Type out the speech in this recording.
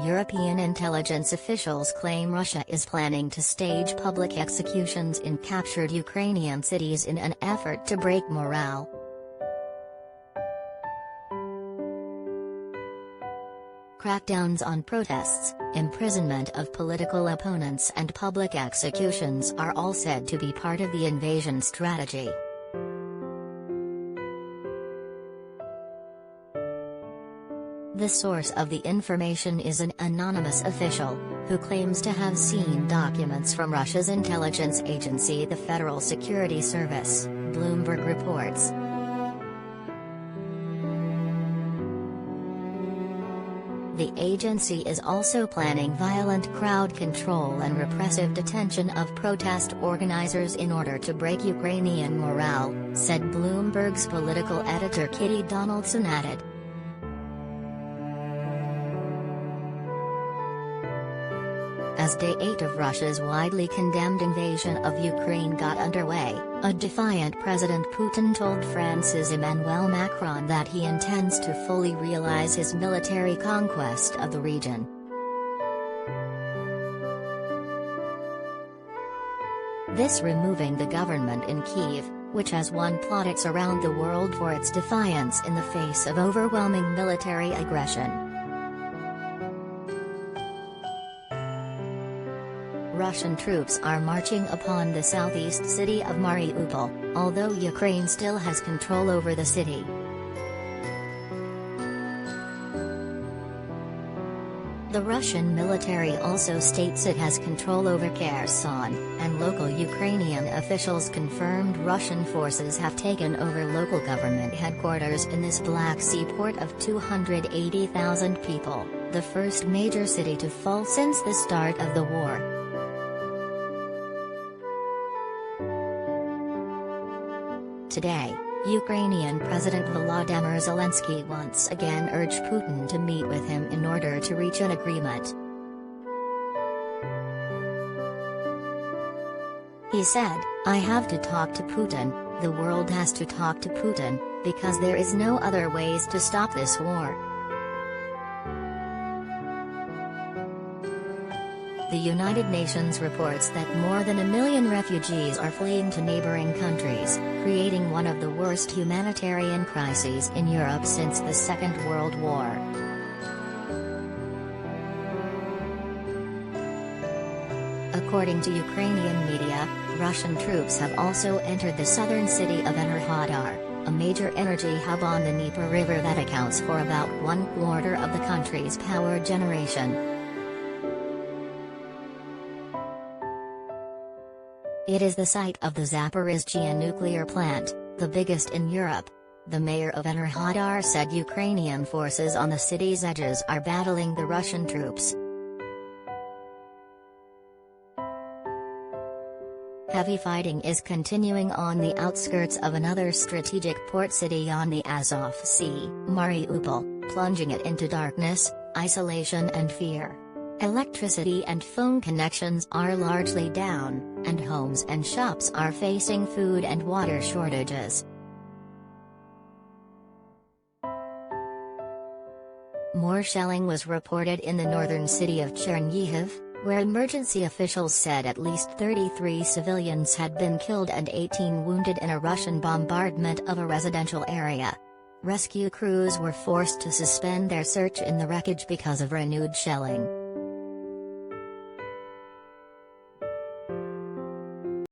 European intelligence officials claim Russia is planning to stage public executions in captured Ukrainian cities in an effort to break morale. Crackdowns on protests, imprisonment of political opponents and public executions are all said to be part of the invasion strategy. The source of the information is an anonymous official, who claims to have seen documents from Russia's intelligence agency, the Federal Security Service, Bloomberg reports. The agency is also planning violent crowd control and repressive detention of protest organizers in order to break Ukrainian morale, said Bloomberg's political editor Kitty Donaldson added. As Day 8 of Russia's widely condemned invasion of Ukraine got underway, a defiant President Putin told France's Emmanuel Macron that he intends to fully realize his military conquest of the region. This removing the government in Kyiv, which has won plaudits around the world for its defiance in the face of overwhelming military aggression. Russian troops are marching upon the southeast city of Mariupol, although Ukraine still has control over the city. The Russian military also states it has control over Kherson, and local Ukrainian officials confirmed Russian forces have taken over local government headquarters in this Black Sea port of 280,000 people, the first major city to fall since the start of the war. Today, Ukrainian President Volodymyr Zelensky once again urged Putin to meet with him in order to reach an agreement. He said, "I have to talk to Putin, the world has to talk to Putin, because there is no other ways to stop this war." The United Nations reports that more than 1 million refugees are fleeing to neighboring countries, creating one of the worst humanitarian crises in Europe since the Second World War. According to Ukrainian media, Russian troops have also entered the southern city of Enerhodar, a major energy hub on the Dnieper River that accounts for about 1/4 of the country's power generation. It is the site of the Zaporizhzhia nuclear plant, the biggest in Europe. The mayor of Enerhodar said Ukrainian forces on the city's edges are battling the Russian troops. Heavy fighting is continuing on the outskirts of another strategic port city on the Azov Sea, Mariupol, plunging it into darkness, isolation and fear. Electricity and phone connections are largely down, and homes and shops are facing food and water shortages. More shelling was reported in the northern city of Chernihiv, where emergency officials said at least 33 civilians had been killed and 18 wounded in a Russian bombardment of a residential area. Rescue crews were forced to suspend their search in the wreckage because of renewed shelling.